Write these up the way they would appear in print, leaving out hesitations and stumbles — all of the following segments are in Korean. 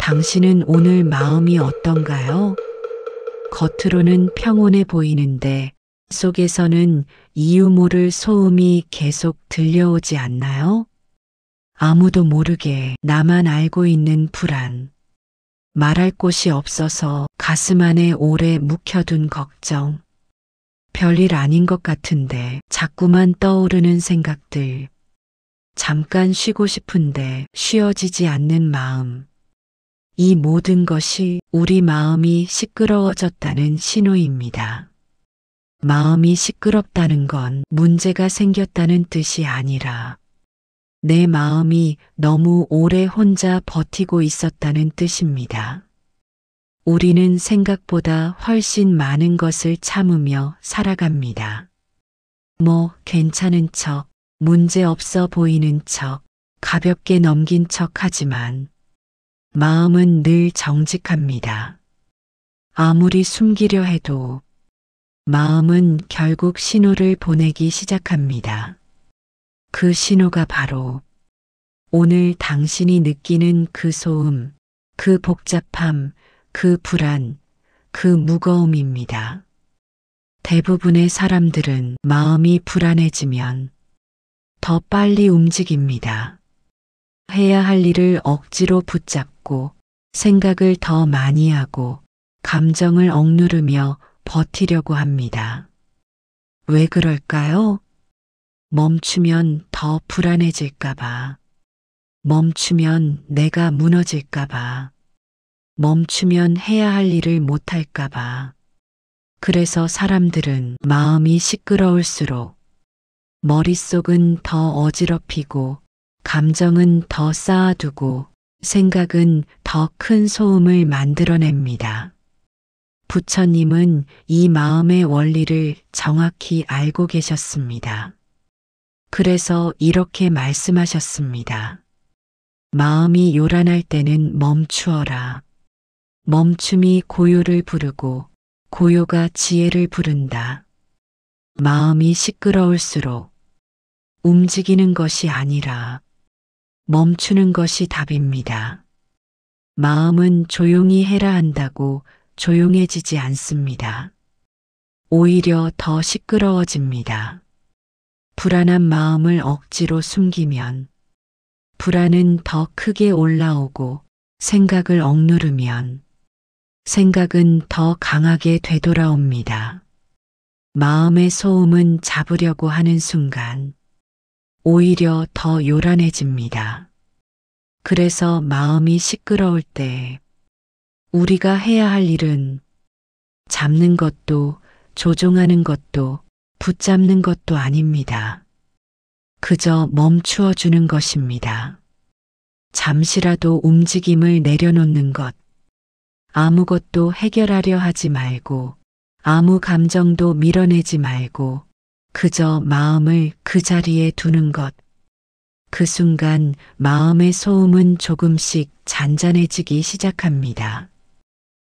당신은 오늘 마음이 어떤가요? 겉으로는 평온해 보이는데 속에서는 이유 모를 소음이 계속 들려오지 않나요? 아무도 모르게 나만 알고 있는 불안. 말할 곳이 없어서 가슴 안에 오래 묵혀둔 걱정. 별일 아닌 것 같은데 자꾸만 떠오르는 생각들. 잠깐 쉬고 싶은데 쉬어지지 않는 마음. 이 모든 것이 우리 마음이 시끄러워졌다는 신호입니다. 마음이 시끄럽다는 건 문제가 생겼다는 뜻이 아니라 내 마음이 너무 오래 혼자 버티고 있었다는 뜻입니다. 우리는 생각보다 훨씬 많은 것을 참으며 살아갑니다. 괜찮은 척, 문제 없어 보이는 척, 가볍게 넘긴 척 하지만 마음은 늘 정직합니다. 아무리 숨기려 해도 마음은 결국 신호를 보내기 시작합니다. 그 신호가 바로 오늘 당신이 느끼는 그 소음, 그 복잡함, 그 불안, 그 무거움입니다. 대부분의 사람들은 마음이 불안해지면 더 빨리 움직입니다. 해야 할 일을 억지로 붙잡고 생각을 더 많이 하고 감정을 억누르며 버티려고 합니다. 왜 그럴까요? 멈추면 더 불안해질까봐. 멈추면 내가 무너질까봐. 멈추면 해야 할 일을 못할까봐. 그래서 사람들은 마음이 시끄러울수록 머릿속은 더 어지럽히고 감정은 더 쌓아두고 생각은 더 큰 소음을 만들어냅니다. 부처님은 이 마음의 원리를 정확히 알고 계셨습니다. 그래서 이렇게 말씀하셨습니다. 마음이 요란할 때는 멈추어라. 멈춤이 고요를 부르고 고요가 지혜를 부른다. 마음이 시끄러울수록 움직이는 것이 아니라 멈추는 것이 답입니다. 마음은 조용히 해라 한다고 조용해지지 않습니다. 오히려 더 시끄러워집니다. 불안한 마음을 억지로 숨기면 불안은 더 크게 올라오고 생각을 억누르면 생각은 더 강하게 되돌아옵니다. 마음의 소음은 잡으려고 하는 순간 오히려 더 요란해집니다. 그래서 마음이 시끄러울 때 우리가 해야 할 일은 잡는 것도 조종하는 것도 붙잡는 것도 아닙니다. 그저 멈추어 주는 것입니다. 잠시라도 움직임을 내려놓는 것. 아무것도 해결하려 하지 말고 아무 감정도 밀어내지 말고 그저 마음을 그 자리에 두는 것. 그 순간 마음의 소음은 조금씩 잔잔해지기 시작합니다.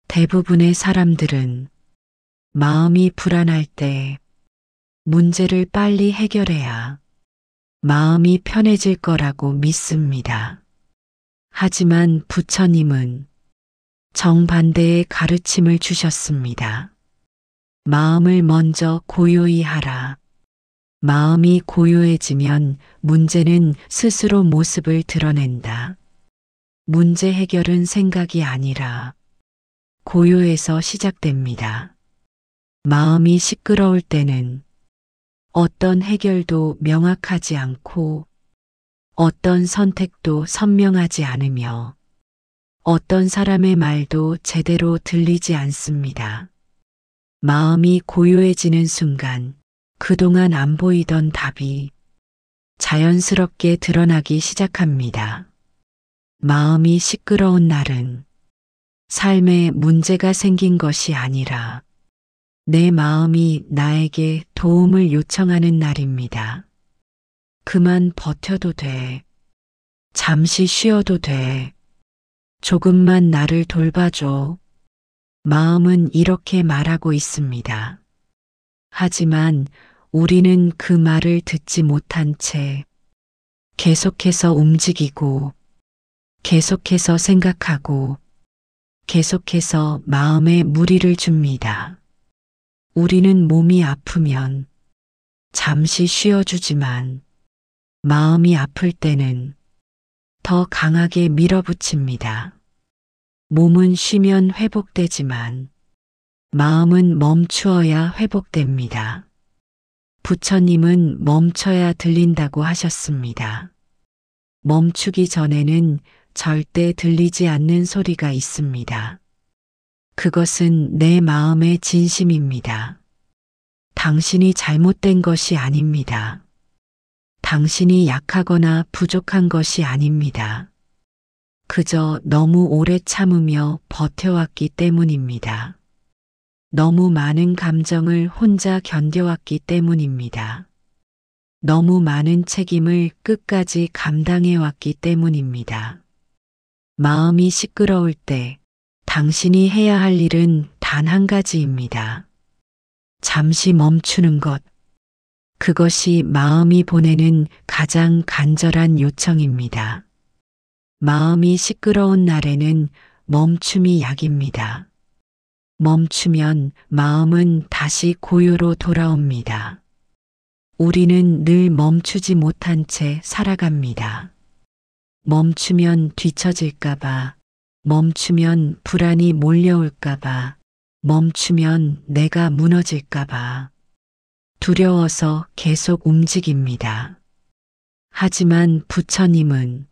대부분의 사람들은 마음이 불안할 때 문제를 빨리 해결해야 마음이 편해질 거라고 믿습니다. 하지만 부처님은 정반대의 가르침을 주셨습니다. 마음을 먼저 고요히 하라. 마음이 고요해지면 문제는 스스로 모습을 드러낸다. 문제 해결은 생각이 아니라 고요에서 시작됩니다. 마음이 시끄러울 때는 어떤 해결도 명확하지 않고 어떤 선택도 선명하지 않으며 어떤 사람의 말도 제대로 들리지 않습니다. 마음이 고요해지는 순간 그동안 안 보이던 답이 자연스럽게 드러나기 시작합니다. 마음이 시끄러운 날은 삶에 문제가 생긴 것이 아니라 내 마음이 나에게 도움을 요청하는 날입니다. 그만 버텨도 돼. 잠시 쉬어도 돼. 조금만 나를 돌봐줘. 마음은 이렇게 말하고 있습니다. 하지만 우리는 그 말을 듣지 못한 채 계속해서 움직이고 계속해서 생각하고 계속해서 마음에 무리를 줍니다. 우리는 몸이 아프면 잠시 쉬어주지만 마음이 아플 때는 더 강하게 밀어붙입니다. 몸은 쉬면 회복되지만 마음은 멈추어야 회복됩니다. 부처님은 멈춰야 들린다고 하셨습니다. 멈추기 전에는 절대 들리지 않는 소리가 있습니다. 그것은 내 마음의 진심입니다. 당신이 잘못된 것이 아닙니다. 당신이 약하거나 부족한 것이 아닙니다. 그저 너무 오래 참으며 버텨왔기 때문입니다. 너무 많은 감정을 혼자 견뎌왔기 때문입니다. 너무 많은 책임을 끝까지 감당해왔기 때문입니다. 마음이 시끄러울 때 당신이 해야 할 일은 단 한 가지입니다. 잠시 멈추는 것. 그것이 마음이 보내는 가장 간절한 요청입니다. 마음이 시끄러운 날에는 멈춤이 약입니다. 멈추면 마음은 다시 고요로 돌아옵니다. 우리는 늘 멈추지 못한 채 살아갑니다. 멈추면 뒤처질까봐, 멈추면 불안이 몰려올까봐, 멈추면 내가 무너질까봐 두려워서 계속 움직입니다. 하지만 부처님은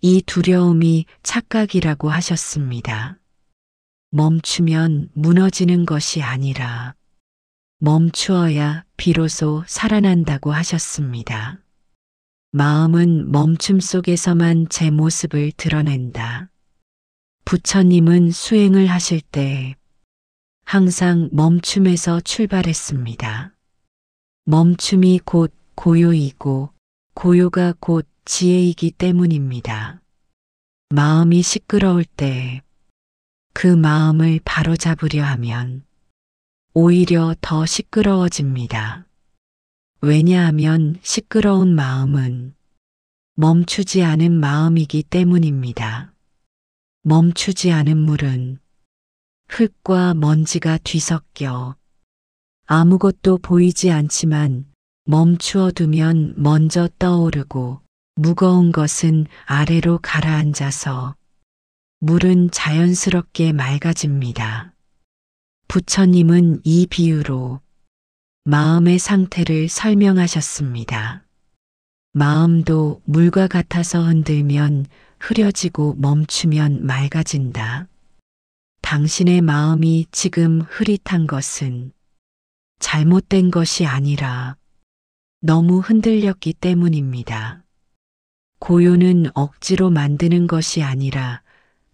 이 두려움이 착각이라고 하셨습니다. 멈추면 무너지는 것이 아니라 멈추어야 비로소 살아난다고 하셨습니다. 마음은 멈춤 속에서만 제 모습을 드러낸다. 부처님은 수행을 하실 때 항상 멈춤에서 출발했습니다. 멈춤이 곧 고요이고 고요가 곧 지혜이기 때문입니다. 마음이 시끄러울 때 그 마음을 바로잡으려 하면 오히려 더 시끄러워집니다. 왜냐하면 시끄러운 마음은 멈추지 않은 마음이기 때문입니다. 멈추지 않은 물은 흙과 먼지가 뒤섞여 아무것도 보이지 않지만 멈추어 두면 먼저 떠오르고 무거운 것은 아래로 가라앉아서 물은 자연스럽게 맑아집니다. 부처님은 이 비유로 마음의 상태를 설명하셨습니다. 마음도 물과 같아서 흔들면 흐려지고 멈추면 맑아진다. 당신의 마음이 지금 흐릿한 것은 잘못된 것이 아니라 너무 흔들렸기 때문입니다. 고요는 억지로 만드는 것이 아니라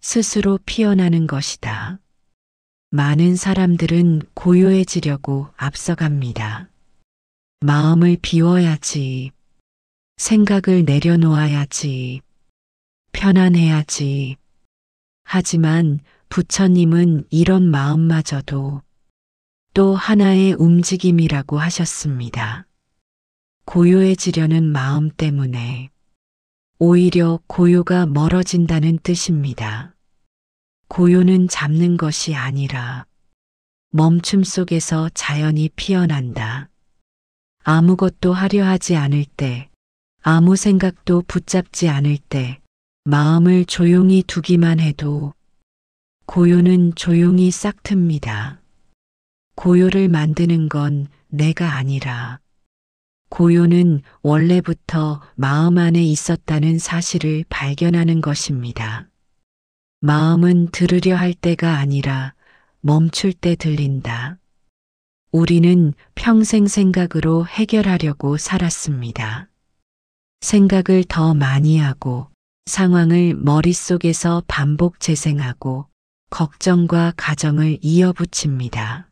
스스로 피어나는 것이다. 많은 사람들은 고요해지려고 앞서갑니다. 마음을 비워야지, 생각을 내려놓아야지, 편안해야지. 하지만 부처님은 이런 마음마저도 또 하나의 움직임이라고 하셨습니다. 고요해지려는 마음 때문에 오히려 고요가 멀어진다는 뜻입니다. 고요는 잡는 것이 아니라 멈춤 속에서 자연히 피어난다. 아무것도 하려 하지 않을 때, 아무 생각도 붙잡지 않을 때, 마음을 조용히 두기만 해도 고요는 조용히 싹 틉니다. 고요를 만드는 건 내가 아니라 고요는 원래부터 마음 안에 있었다는 사실을 발견하는 것입니다. 마음은 들으려 할 때가 아니라 멈출 때 들린다. 우리는 평생 생각으로 해결하려고 살았습니다. 생각을 더 많이 하고 상황을 머릿속에서 반복 재생하고 걱정과 가정을 이어붙입니다.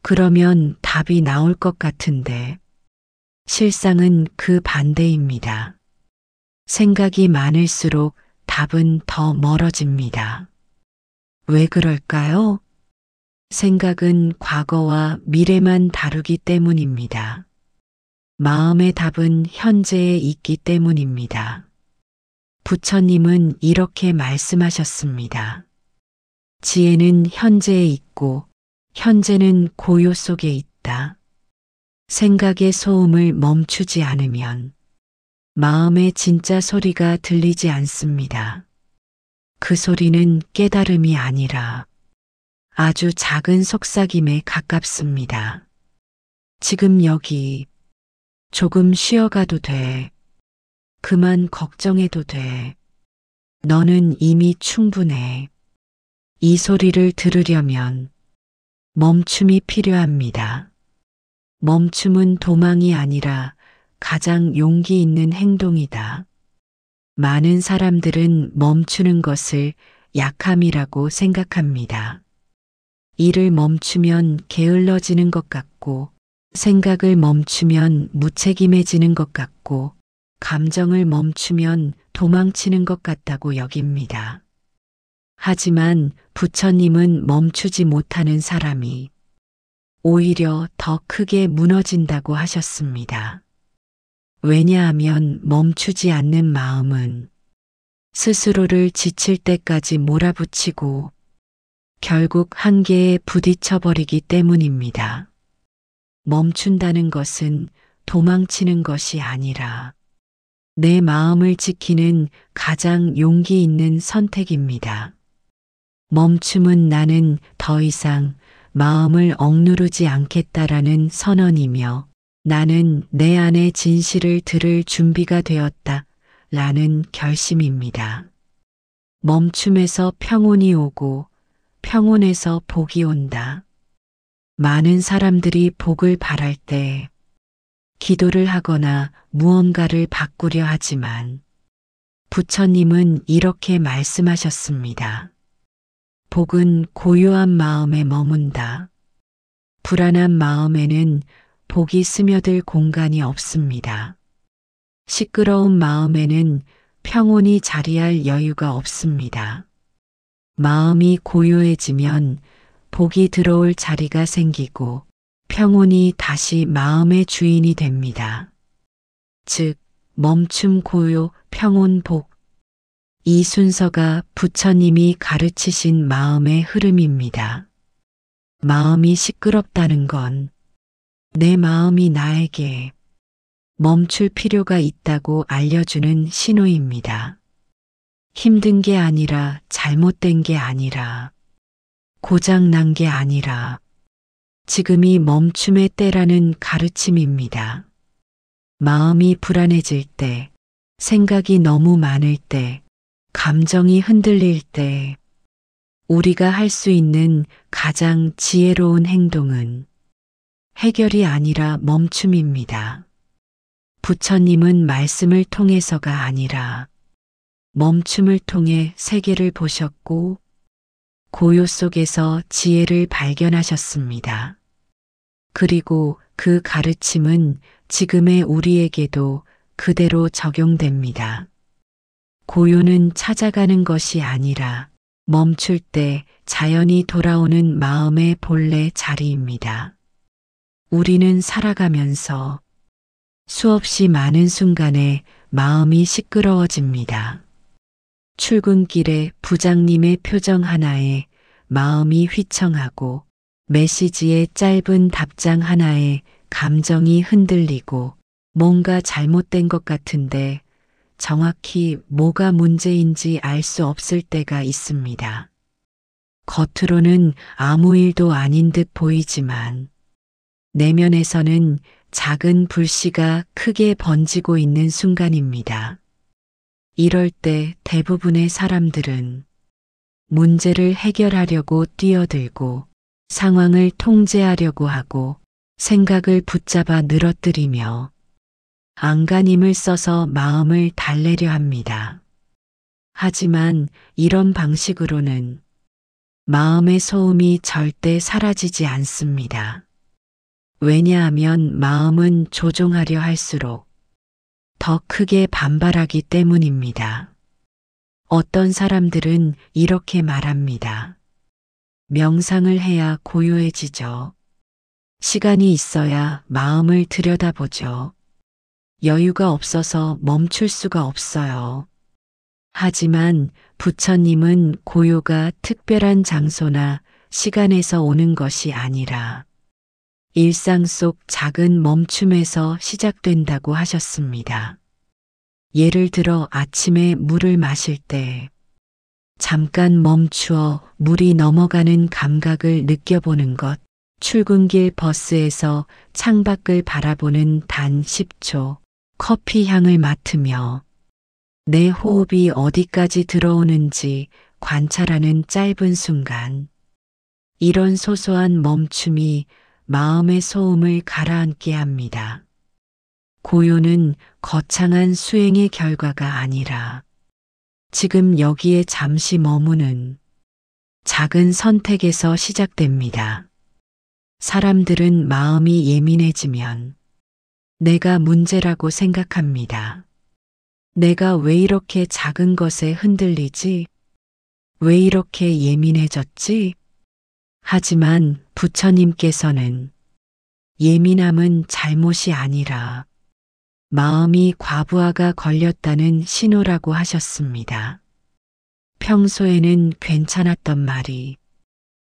그러면 답이 나올 것 같은데 실상은 그 반대입니다. 생각이 많을수록 답은 더 멀어집니다. 왜 그럴까요? 생각은 과거와 미래만 다루기 때문입니다. 마음의 답은 현재에 있기 때문입니다. 부처님은 이렇게 말씀하셨습니다. 지혜는 현재에 있고 현재는 고요 속에 있다. 생각의 소음을 멈추지 않으면 마음의 진짜 소리가 들리지 않습니다. 그 소리는 깨달음이 아니라 아주 작은 속삭임에 가깝습니다. 지금 여기 조금 쉬어가도 돼. 그만 걱정해도 돼. 너는 이미 충분해. 이 소리를 들으려면 멈춤이 필요합니다. 멈춤은 도망이 아니라 가장 용기 있는 행동이다. 많은 사람들은 멈추는 것을 약함이라고 생각합니다. 일을 멈추면 게을러지는 것 같고, 생각을 멈추면 무책임해지는 것 같고, 감정을 멈추면 도망치는 것 같다고 여깁니다. 하지만 부처님은 멈추지 못하는 사람이 오히려 더 크게 무너진다고 하셨습니다. 왜냐하면 멈추지 않는 마음은 스스로를 지칠 때까지 몰아붙이고 결국 한계에 부딪혀버리기 때문입니다. 멈춘다는 것은 도망치는 것이 아니라 내 마음을 지키는 가장 용기 있는 선택입니다. 멈춤은 나는 더 이상 마음을 억누르지 않겠다라는 선언이며 나는 내 안의 진실을 들을 준비가 되었다 라는 결심입니다. 멈춤에서 평온이 오고 평온에서 복이 온다. 많은 사람들이 복을 바랄 때 기도를 하거나 무언가를 바꾸려 하지만 부처님은 이렇게 말씀하셨습니다. 복은 고요한 마음에 머문다. 불안한 마음에는 복이 스며들 공간이 없습니다. 시끄러운 마음에는 평온이 자리할 여유가 없습니다. 마음이 고요해지면 복이 들어올 자리가 생기고 평온이 다시 마음의 주인이 됩니다. 즉, 멈춤, 고요, 평온, 복. 이 순서가 부처님이 가르치신 마음의 흐름입니다. 마음이 시끄럽다는 건 내 마음이 나에게 멈출 필요가 있다고 알려주는 신호입니다. 힘든 게 아니라 잘못된 게 아니라 고장난 게 아니라 지금이 멈춤의 때라는 가르침입니다. 마음이 불안해질 때, 생각이 너무 많을 때, 감정이 흔들릴 때 우리가 할 수 있는 가장 지혜로운 행동은 해결이 아니라 멈춤입니다. 부처님은 말씀을 통해서가 아니라 멈춤을 통해 세계를 보셨고 고요 속에서 지혜를 발견하셨습니다. 그리고 그 가르침은 지금의 우리에게도 그대로 적용됩니다. 고요는 찾아가는 것이 아니라 멈출 때 자연히 돌아오는 마음의 본래 자리입니다. 우리는 살아가면서 수없이 많은 순간에 마음이 시끄러워집니다. 출근길에 부장님의 표정 하나에 마음이 휘청하고 메시지의 짧은 답장 하나에 감정이 흔들리고 뭔가 잘못된 것 같은데 정확히 뭐가 문제인지 알 수 없을 때가 있습니다. 겉으로는 아무 일도 아닌 듯 보이지만 내면에서는 작은 불씨가 크게 번지고 있는 순간입니다. 이럴 때 대부분의 사람들은 문제를 해결하려고 뛰어들고 상황을 통제하려고 하고 생각을 붙잡아 늘어뜨리며 안간힘을 써서 마음을 달래려 합니다. 하지만 이런 방식으로는 마음의 소음이 절대 사라지지 않습니다. 왜냐하면 마음은 조종하려 할수록 더 크게 반발하기 때문입니다. 어떤 사람들은 이렇게 말합니다. 명상을 해야 고요해지죠. 시간이 있어야 마음을 들여다보죠. 여유가 없어서 멈출 수가 없어요. 하지만 부처님은 고요가 특별한 장소나 시간에서 오는 것이 아니라 일상 속 작은 멈춤에서 시작된다고 하셨습니다. 예를 들어 아침에 물을 마실 때 잠깐 멈추어 물이 넘어가는 감각을 느껴보는 것, 출근길 버스에서 창밖을 바라보는 단 10초, 커피 향을 맡으며 내 호흡이 어디까지 들어오는지 관찰하는 짧은 순간, 이런 소소한 멈춤이 마음의 소음을 가라앉게 합니다. 고요는 거창한 수행의 결과가 아니라 지금 여기에 잠시 머무는 작은 선택에서 시작됩니다. 사람들은 마음이 예민해지면 내가 문제라고 생각합니다. 내가 왜 이렇게 작은 것에 흔들리지? 왜 이렇게 예민해졌지? 하지만 부처님께서는 예민함은 잘못이 아니라 마음이 과부하가 걸렸다는 신호라고 하셨습니다. 평소에는 괜찮았던 말이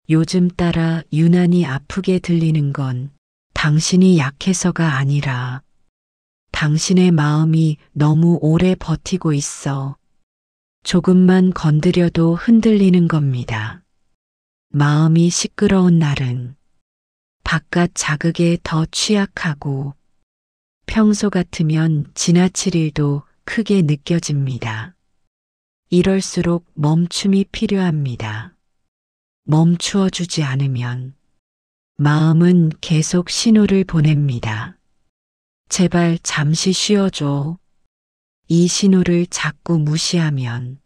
요즘 따라 유난히 아프게 들리는 건 당신이 약해서가 아니라 당신의 마음이 너무 오래 버티고 있어 조금만 건드려도 흔들리는 겁니다. 마음이 시끄러운 날은 바깥 자극에 더 취약하고 평소 같으면 지나칠 일도 크게 느껴집니다. 이럴수록 멈춤이 필요합니다. 멈추어 주지 않으면 마음은 계속 신호를 보냅니다. 제발 잠시 쉬어줘. 이 신호를 자꾸 무시하면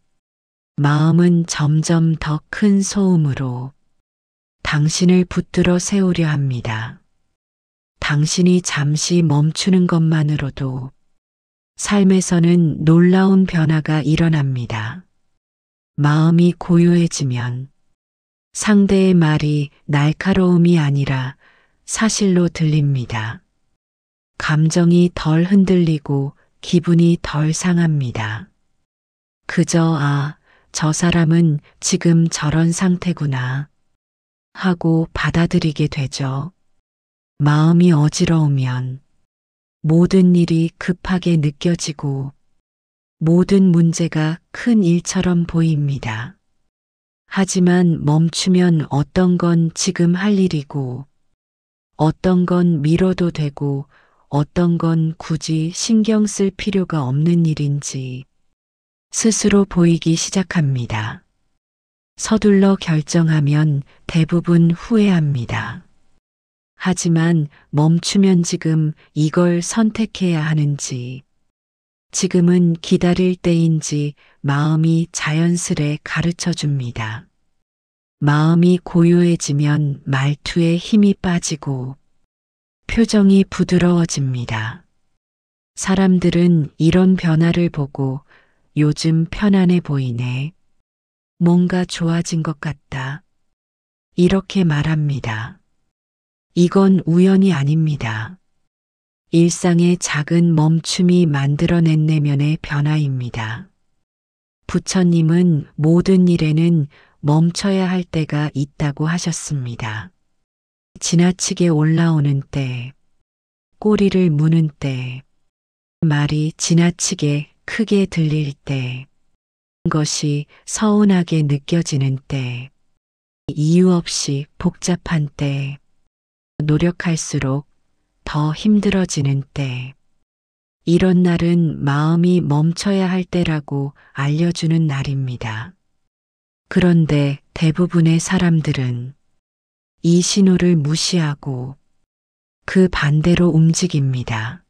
마음은 점점 더 큰 소음으로 당신을 붙들어 세우려 합니다. 당신이 잠시 멈추는 것만으로도 삶에서는 놀라운 변화가 일어납니다. 마음이 고요해지면 상대의 말이 날카로움이 아니라 사실로 들립니다. 감정이 덜 흔들리고 기분이 덜 상합니다. 그저 저 사람은 지금 저런 상태구나 하고 받아들이게 되죠. 마음이 어지러우면 모든 일이 급하게 느껴지고 모든 문제가 큰 일처럼 보입니다. 하지만 멈추면 어떤 건 지금 할 일이고 어떤 건 미뤄도 되고 어떤 건 굳이 신경 쓸 필요가 없는 일인지 스스로 보이기 시작합니다. 서둘러 결정하면 대부분 후회합니다. 하지만 멈추면 지금 이걸 선택해야 하는지, 지금은 기다릴 때인지 마음이 자연스레 가르쳐 줍니다. 마음이 고요해지면 말투에 힘이 빠지고 표정이 부드러워집니다. 사람들은 이런 변화를 보고 요즘 편안해 보이네. 뭔가 좋아진 것 같다. 이렇게 말합니다. 이건 우연이 아닙니다. 일상의 작은 멈춤이 만들어낸 내면의 변화입니다. 부처님은 모든 일에는 멈춰야 할 때가 있다고 하셨습니다. 지나치게 올라오는 때, 꼬리를 무는 때, 말이 지나치게 크게 들릴 때, 것이 서운하게 느껴지는 때, 이유 없이 복잡한 때, 노력할수록 더 힘들어지는 때, 이런 날은 마음이 멈춰야 할 때라고 알려주는 날입니다. 그런데 대부분의 사람들은 이 신호를 무시하고 그 반대로 움직입니다.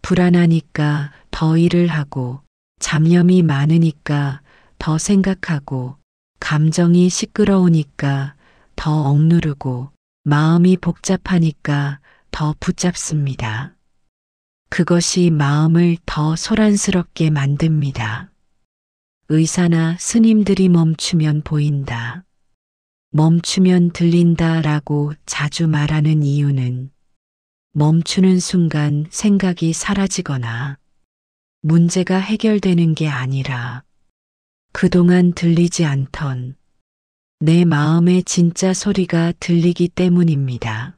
불안하니까 더 일을 하고, 잡념이 많으니까 더 생각하고, 감정이 시끄러우니까 더 억누르고, 마음이 복잡하니까 더 붙잡습니다. 그것이 마음을 더 소란스럽게 만듭니다. 의사나 스님들이 멈추면 보인다, 멈추면 들린다라고 자주 말하는 이유는 멈추는 순간 생각이 사라지거나 문제가 해결되는 게 아니라 그동안 들리지 않던 내 마음의 진짜 소리가 들리기 때문입니다.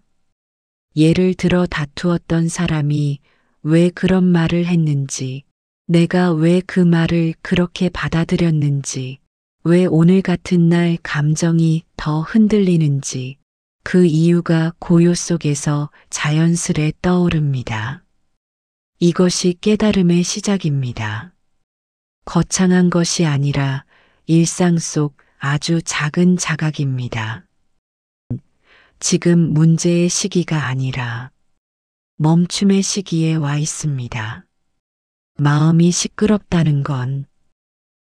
예를 들어 다투었던 사람이 왜 그런 말을 했는지, 내가 왜 그 말을 그렇게 받아들였는지, 왜 오늘 같은 날 감정이 더 흔들리는지, 그 이유가 고요 속에서 자연스레 떠오릅니다. 이것이 깨달음의 시작입니다. 거창한 것이 아니라 일상 속 아주 작은 자각입니다. 지금 문제의 시기가 아니라 멈춤의 시기에 와 있습니다. 마음이 시끄럽다는 건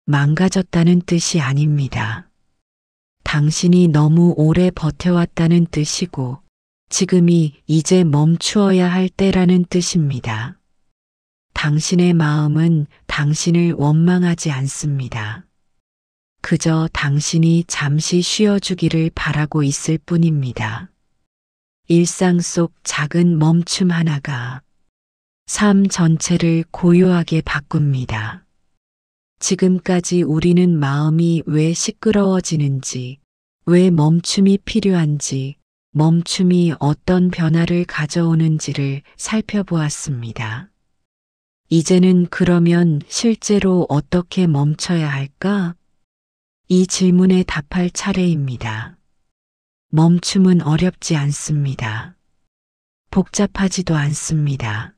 망가졌다는 뜻이 아닙니다. 당신이 너무 오래 버텨왔다는 뜻이고 지금이 이제 멈추어야 할 때라는 뜻입니다. 당신의 마음은 당신을 원망하지 않습니다. 그저 당신이 잠시 쉬어주기를 바라고 있을 뿐입니다. 일상 속 작은 멈춤 하나가 삶 전체를 고요하게 바꿉니다. 지금까지 우리는 마음이 왜 시끄러워지는지, 왜 멈춤이 필요한지, 멈춤이 어떤 변화를 가져오는지를 살펴보았습니다. 이제는 그러면 실제로 어떻게 멈춰야 할까? 이 질문에 답할 차례입니다. 멈춤은 어렵지 않습니다. 복잡하지도 않습니다.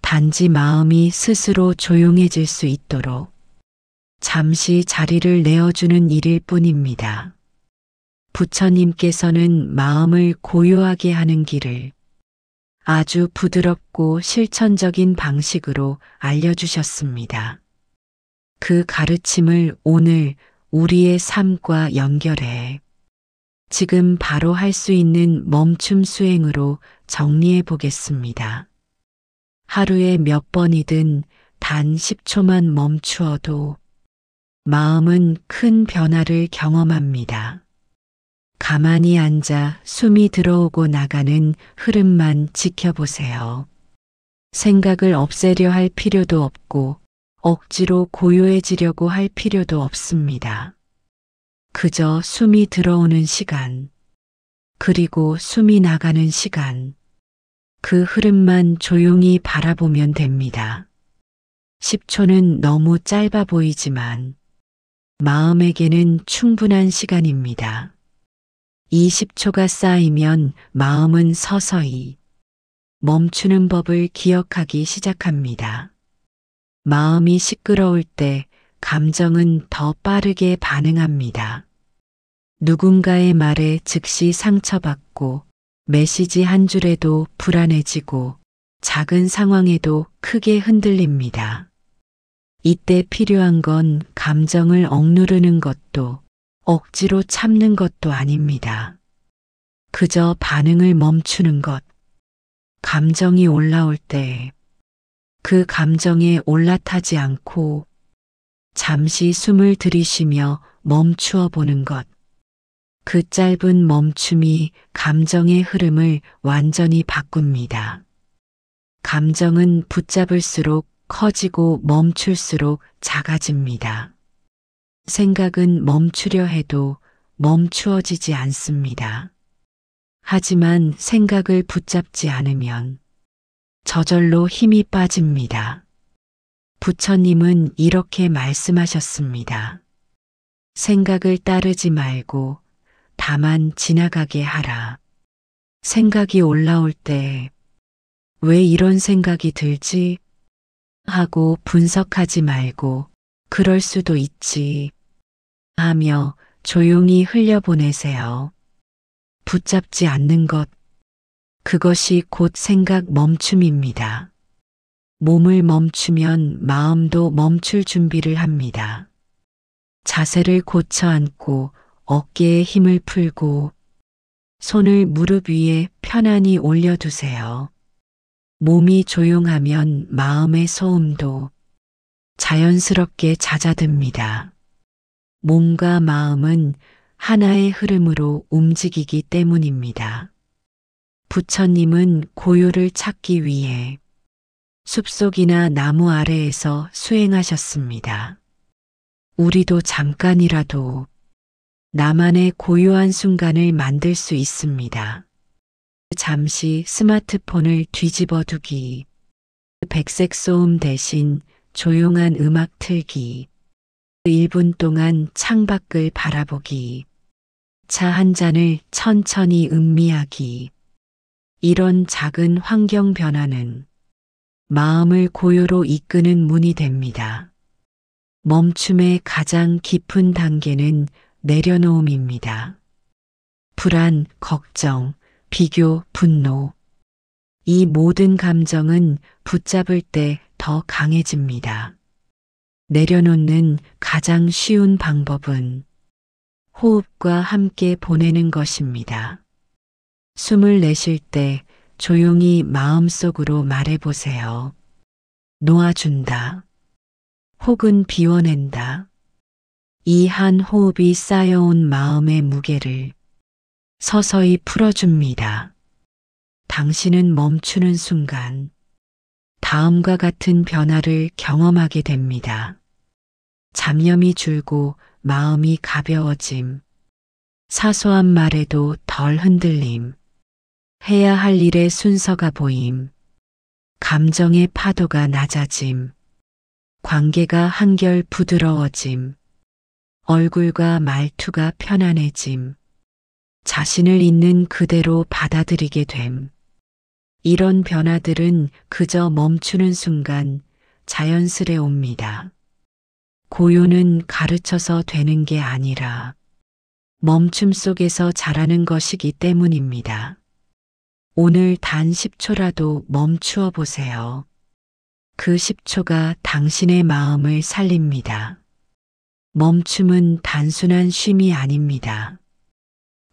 단지 마음이 스스로 조용해질 수 있도록 잠시 자리를 내어주는 일일 뿐입니다. 부처님께서는 마음을 고요하게 하는 길을 아주 부드럽고 실천적인 방식으로 알려주셨습니다. 그 가르침을 오늘 우리의 삶과 연결해 지금 바로 할 수 있는 멈춤 수행으로 정리해 보겠습니다. 하루에 몇 번이든 단 10초만 멈추어도 마음은 큰 변화를 경험합니다. 가만히 앉아 숨이 들어오고 나가는 흐름만 지켜보세요. 생각을 없애려 할 필요도 없고 억지로 고요해지려고 할 필요도 없습니다. 그저 숨이 들어오는 시간, 그리고 숨이 나가는 시간, 그 흐름만 조용히 바라보면 됩니다. 10초는 너무 짧아 보이지만 마음에게는 충분한 시간입니다. 이 10초가 쌓이면 마음은 서서히 멈추는 법을 기억하기 시작합니다. 마음이 시끄러울 때 감정은 더 빠르게 반응합니다. 누군가의 말에 즉시 상처받고 메시지 한 줄에도 불안해지고 작은 상황에도 크게 흔들립니다. 이때 필요한 건 감정을 억누르는 것도 억지로 참는 것도 아닙니다. 그저 반응을 멈추는 것. 감정이 올라올 때 그 감정에 올라타지 않고 잠시 숨을 들이쉬며 멈추어 보는 것. 그 짧은 멈춤이 감정의 흐름을 완전히 바꿉니다. 감정은 붙잡을수록 커지고 멈출수록 작아집니다. 생각은 멈추려 해도 멈추어지지 않습니다. 하지만 생각을 붙잡지 않으면 저절로 힘이 빠집니다. 부처님은 이렇게 말씀하셨습니다. 생각을 따르지 말고 다만 지나가게 하라. 생각이 올라올 때 왜 이런 생각이 들지? 하고 분석하지 말고 그럴 수도 있지 하며 조용히 흘려보내세요. 붙잡지 않는 것, 그것이 곧 생각 멈춤입니다. 몸을 멈추면 마음도 멈출 준비를 합니다. 자세를 고쳐 앉고 어깨에 힘을 풀고 손을 무릎 위에 편안히 올려두세요. 몸이 조용하면 마음의 소음도 자연스럽게 잦아듭니다. 몸과 마음은 하나의 흐름으로 움직이기 때문입니다. 부처님은 고요를 찾기 숲속이나 나무 아래에서 수행하셨습니다. 우리도 잠깐이라도 나만의 고요한 순간을 만들 수 있습니다. 잠시 스마트폰을 뒤집어 두기, 백색 소음 대신 조용한 음악 틀기, 1분 동안 창밖을 바라보기, 차 한 잔을 천천히 음미하기. 이런 작은 환경 변화는 마음을 고요로 이끄는 문이 됩니다. 멈춤의 가장 깊은 단계는 내려놓음입니다. 불안, 걱정, 비교, 분노. 이 모든 감정은 붙잡을 때 더 강해집니다. 내려놓는 가장 쉬운 방법은 호흡과 함께 보내는 것입니다. 숨을 내쉴 때 조용히 마음속으로 말해보세요. 놓아준다. 혹은 비워낸다. 이 한 호흡이 쌓여온 마음의 무게를 서서히 풀어줍니다. 당신은 멈추는 순간 다음과 같은 변화를 경험하게 됩니다. 잡념이 줄고 마음이 가벼워짐. 사소한 말에도 덜 흔들림. 해야 할 일의 순서가 보임. 감정의 파도가 낮아짐. 관계가 한결 부드러워짐. 얼굴과 말투가 편안해짐. 자신을 있는 그대로 받아들이게 됨. 이런 변화들은 그저 멈추는 순간 자연스레 옵니다. 고요는 가르쳐서 되는 게 아니라 멈춤 속에서 자라는 것이기 때문입니다. 오늘 단 10초라도 멈추어 보세요. 그 10초가 당신의 마음을 살립니다. 멈춤은 단순한 쉼이 아닙니다.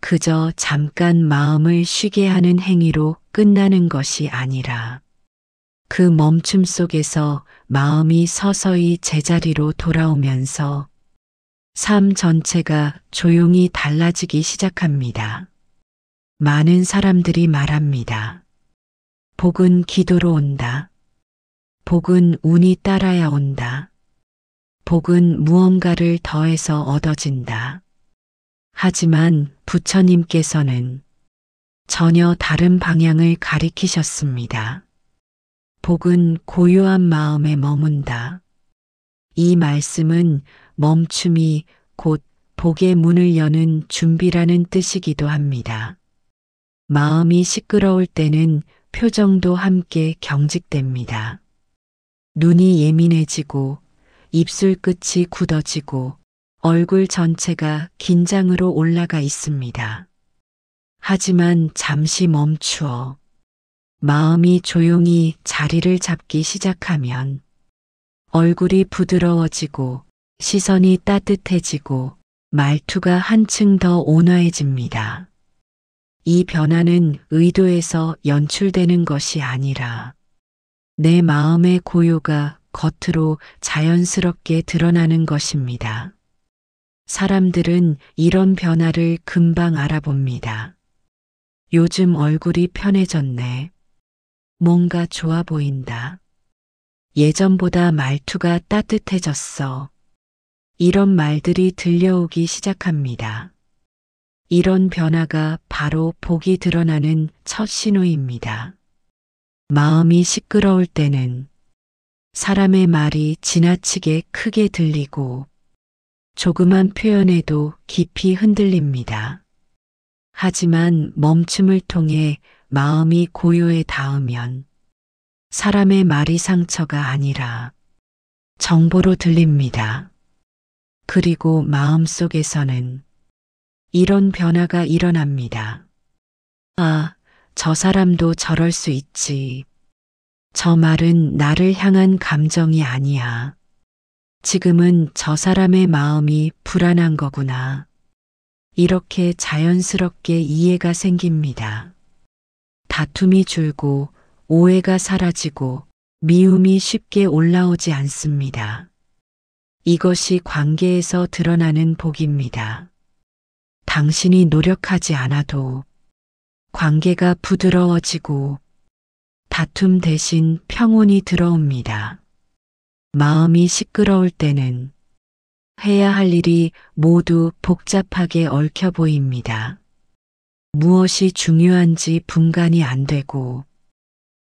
그저 잠깐 마음을 쉬게 하는 행위로 끝나는 것이 아니라 그 멈춤 속에서 마음이 서서히 제자리로 돌아오면서 삶 전체가 조용히 달라지기 시작합니다. 많은 사람들이 말합니다. 복은 기도로 온다. 복은 운이 따라야 온다. 복은 무언가를 더해서 얻어진다. 하지만 부처님께서는 전혀 다른 방향을 가리키셨습니다. 복은 고요한 마음에 머문다. 이 말씀은 멈춤이 곧 복의 문을 여는 준비라는 뜻이기도 합니다. 마음이 시끄러울 때는 표정도 함께 경직됩니다. 눈이 예민해지고 입술 끝이 굳어지고 얼굴 전체가 긴장으로 올라가 있습니다. 하지만 잠시 멈추어 마음이 조용히 자리를 잡기 시작하면 얼굴이 부드러워지고 시선이 따뜻해지고 말투가 한층 더 온화해집니다. 이 변화는 의도해서 연출되는 것이 아니라 내 마음의 고요가 겉으로 자연스럽게 드러나는 것입니다. 사람들은 이런 변화를 금방 알아봅니다. 요즘 얼굴이 편해졌네. 뭔가 좋아 보인다. 예전보다 말투가 따뜻해졌어. 이런 말들이 들려오기 시작합니다. 이런 변화가 바로 복이 드러나는 첫 신호입니다. 마음이 시끄러울 때는 사람의 말이 지나치게 크게 들리고 조그만 표현에도 깊이 흔들립니다. 하지만 멈춤을 통해 마음이 고요에 닿으면 사람의 말이 상처가 아니라 정보로 들립니다. 그리고 마음속에서는 이런 변화가 일어납니다. 아, 저 사람도 저럴 수 있지. 저 말은 나를 향한 감정이 아니야. 지금은 저 사람의 마음이 불안한 거구나. 이렇게 자연스럽게 이해가 생깁니다. 다툼이 줄고 오해가 사라지고 미움이 쉽게 올라오지 않습니다. 이것이 관계에서 드러나는 복입니다. 당신이 노력하지 않아도 관계가 부드러워지고 다툼 대신 평온이 들어옵니다. 마음이 시끄러울 때는 해야 할 일이 모두 복잡하게 얽혀 보입니다. 무엇이 중요한지 분간이 안 되고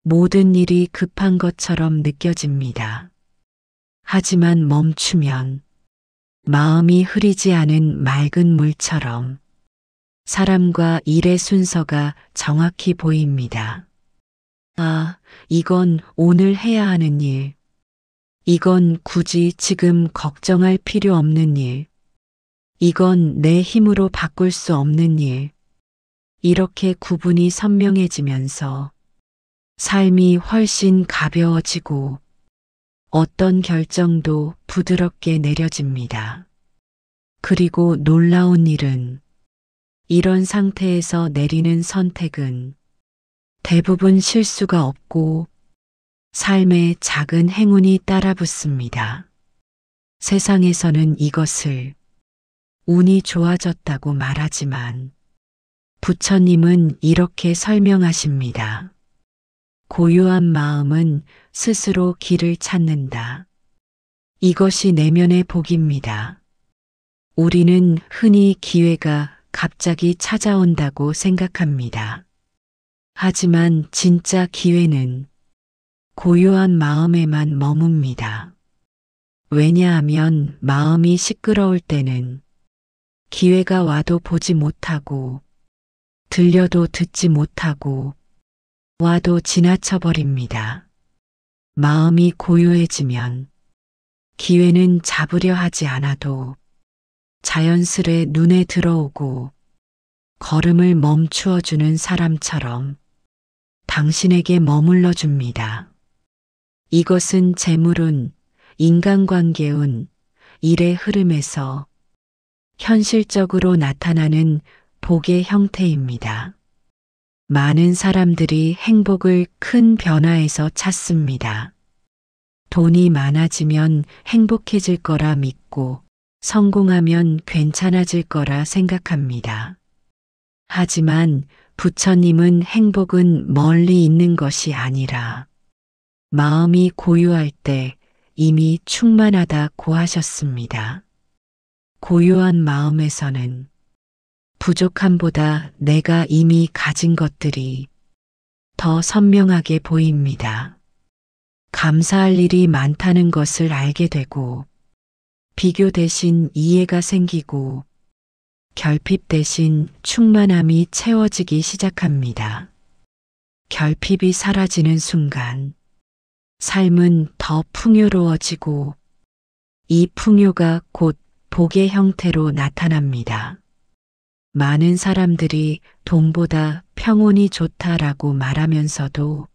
모든 일이 급한 것처럼 느껴집니다. 하지만 멈추면 마음이 흐리지 않은 맑은 물처럼 사람과 일의 순서가 정확히 보입니다. 아, 이건 오늘 해야 하는 일. 이건 굳이 지금 걱정할 필요 없는 일. 이건 내 힘으로 바꿀 수 없는 일. 이렇게 구분이 선명해지면서 삶이 훨씬 가벼워지고 어떤 결정도 부드럽게 내려집니다. 그리고 놀라운 일은 이런 상태에서 내리는 선택은 대부분 실수가 없고 삶에 작은 행운이 따라붙습니다. 세상에서는 이것을 운이 좋아졌다고 말하지만 부처님은 이렇게 설명하십니다. 고요한 마음은 스스로 길을 찾는다. 이것이 내면의 복입니다. 우리는 흔히 기회가 갑자기 찾아온다고 생각합니다. 하지만 진짜 기회는 고요한 마음에만 머뭅니다. 왜냐하면 마음이 시끄러울 때는 기회가 와도 보지 못하고 들려도 듣지 못하고 와도 지나쳐 버립니다. 마음이 고요해지면 기회는 잡으려 하지 않아도 자연스레 눈에 들어오고 걸음을 멈추어 주는 사람처럼 당신에게 머물러 줍니다. 이것은 재물운, 인간관계운, 일의 흐름에서 현실적으로 나타나는 복의 형태입니다. 많은 사람들이 행복을 큰 변화에서 찾습니다. 돈이 많아지면 행복해질 거라 믿고 성공하면 괜찮아질 거라 생각합니다. 하지만 부처님은 행복은 멀리 있는 것이 아니라 마음이 고요할 때 이미 충만하다고 하셨습니다. 고요한 마음에서는 부족함보다 내가 이미 가진 것들이 더 선명하게 보입니다. 감사할 일이 많다는 것을 알게 되고 비교 대신 이해가 생기고 결핍 대신 충만함이 채워지기 시작합니다. 결핍이 사라지는 순간 삶은 더 풍요로워지고 이 풍요가 곧 복의 형태로 나타납니다. 많은 사람들이 돈보다 평온이 좋다라고 말하면서도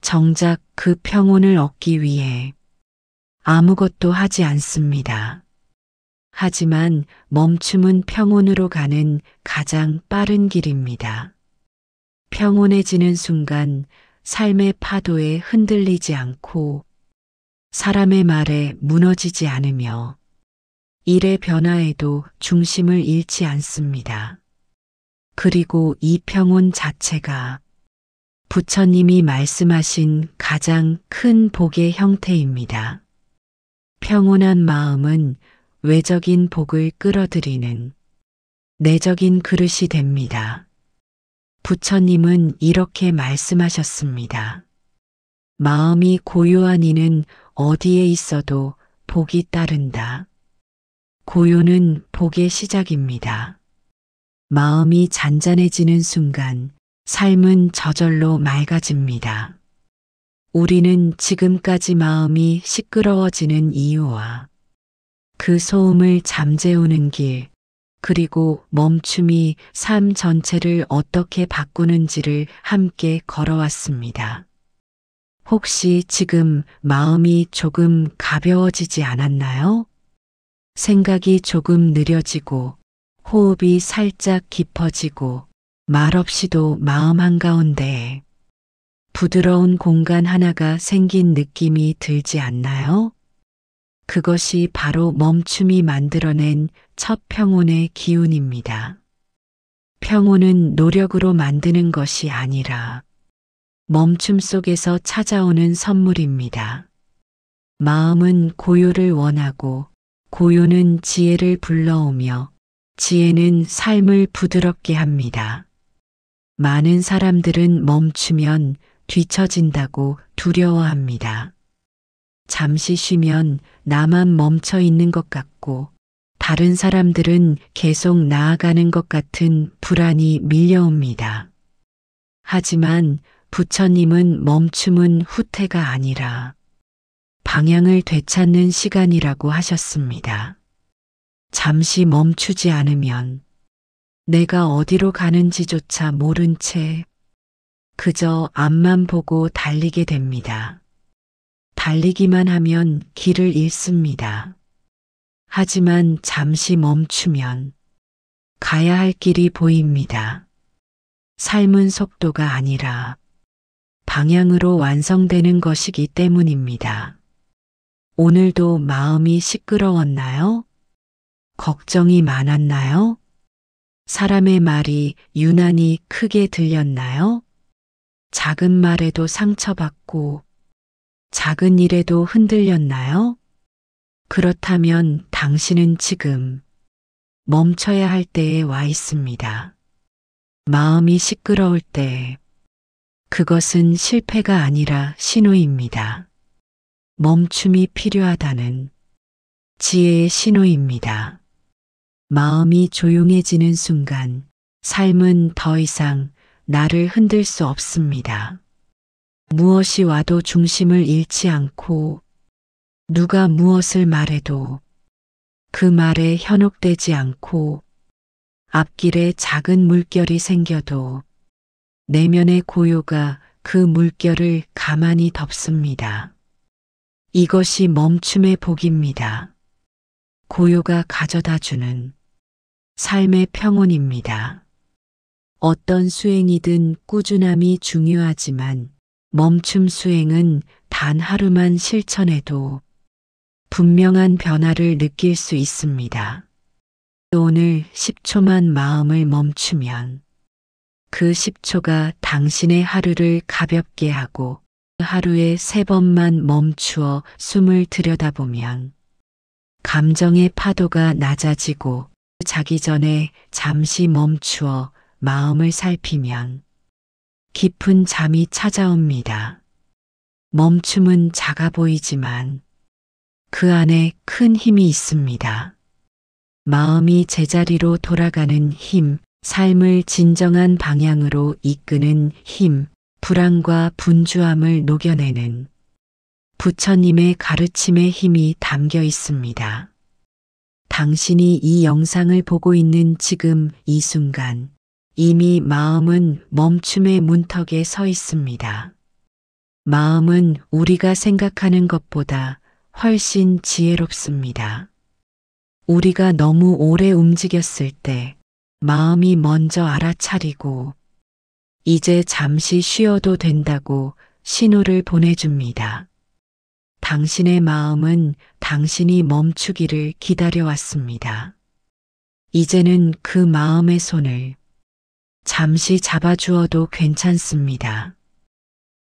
정작 그 평온을 얻기 위해 아무것도 하지 않습니다. 하지만 멈춤은 평온으로 가는 가장 빠른 길입니다. 평온해지는 순간 삶의 파도에 흔들리지 않고 사람의 말에 무너지지 않으며 일의 변화에도 중심을 잃지 않습니다. 그리고 이 평온 자체가 부처님이 말씀하신 가장 큰 복의 형태입니다. 평온한 마음은 외적인 복을 끌어들이는 내적인 그릇이 됩니다. 부처님은 이렇게 말씀하셨습니다. 마음이 고요한 이는 어디에 있어도 복이 따른다. 고요는 복의 시작입니다. 마음이 잔잔해지는 순간 삶은 저절로 맑아집니다. 우리는 지금까지 마음이 시끄러워지는 이유와 그 소음을 잠재우는 길, 그리고 멈춤이 삶 전체를 어떻게 바꾸는지를 함께 걸어왔습니다. 혹시 지금 마음이 조금 가벼워지지 않았나요? 생각이 조금 느려지고 호흡이 살짝 깊어지고 말없이도 마음 한가운데에 부드러운 공간 하나가 생긴 느낌이 들지 않나요? 그것이 바로 멈춤이 만들어낸 첫 평온의 기운입니다. 평온은 노력으로 만드는 것이 아니라 멈춤 속에서 찾아오는 선물입니다. 마음은 고요를 원하고 고요는 지혜를 불러오며 지혜는 삶을 부드럽게 합니다. 많은 사람들은 멈추면 뒤처진다고 두려워합니다. 잠시 쉬면 나만 멈춰 있는 것 같고 다른 사람들은 계속 나아가는 것 같은 불안이 밀려옵니다. 하지만 부처님은 멈춤은 후퇴가 아니라 방향을 되찾는 시간이라고 하셨습니다. 잠시 멈추지 않으면 내가 어디로 가는지조차 모른 채 그저 앞만 보고 달리게 됩니다. 달리기만 하면 길을 잃습니다. 하지만 잠시 멈추면 가야 할 길이 보입니다. 삶은 속도가 아니라 방향으로 완성되는 것이기 때문입니다. 오늘도 마음이 시끄러웠나요? 걱정이 많았나요? 사람의 말이 유난히 크게 들렸나요? 작은 말에도 상처받고 작은 일에도 흔들렸나요? 그렇다면 당신은 지금 멈춰야 할 때에 와 있습니다. 마음이 시끄러울 때 그것은 실패가 아니라 신호입니다. 멈춤이 필요하다는 지혜의 신호입니다. 마음이 조용해지는 순간 삶은 더 이상 나를 흔들 수 없습니다. 무엇이 와도 중심을 잃지 않고 누가 무엇을 말해도 그 말에 현혹되지 않고 앞길에 작은 물결이 생겨도 내면의 고요가 그 물결을 가만히 덮습니다. 이것이 멈춤의 복입니다. 고요가 가져다주는 삶의 평온입니다. 어떤 수행이든 꾸준함이 중요하지만 멈춤 수행은 단 하루만 실천해도 분명한 변화를 느낄 수 있습니다. 오늘 10초만 마음을 멈추면 그 10초가 당신의 하루를 가볍게 하고 하루에 3번만 멈추어 숨을 들여다보면 감정의 파도가 낮아지고 자기 전에 잠시 멈추어 마음을 살피면 깊은 잠이 찾아옵니다. 멈춤은 작아 보이지만 그 안에 큰 힘이 있습니다. 마음이 제자리로 돌아가는 힘, 삶을 진정한 방향으로 이끄는 힘, 불안과 분주함을 녹여내는 부처님의 가르침의 힘이 담겨 있습니다. 당신이 이 영상을 보고 있는 지금 이 순간 이미 마음은 멈춤의 문턱에 서 있습니다. 마음은 우리가 생각하는 것보다 훨씬 지혜롭습니다. 우리가 너무 오래 움직였을 때 마음이 먼저 알아차리고 이제 잠시 쉬어도 된다고 신호를 보내줍니다. 당신의 마음은 당신이 멈추기를 기다려왔습니다. 이제는 그 마음의 손을 잠시 잡아주어도 괜찮습니다.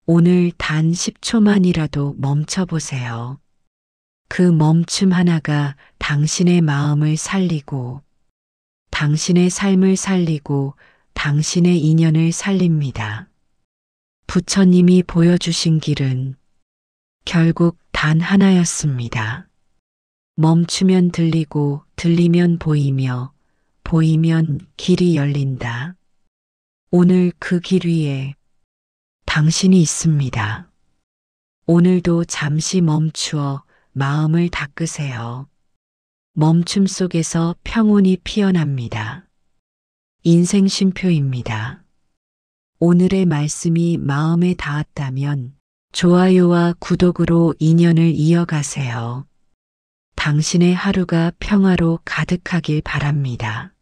오늘 단 10초만이라도 멈춰보세요. 그 멈춤 하나가 당신의 마음을 살리고 당신의 삶을 살리고 당신의 인연을 살립니다. 부처님이 보여주신 길은 결국 단 하나였습니다. 멈추면 들리고 들리면 보이며 보이면 길이 열린다. 오늘 그 길 위에 당신이 있습니다. 오늘도 잠시 멈추어 마음을 닦으세요. 멈춤 속에서 평온이 피어납니다. 인생 쉼표입니다. 오늘의 말씀이 마음에 닿았다면 좋아요와 구독으로 인연을 이어가세요. 당신의 하루가 평화로 가득하길 바랍니다.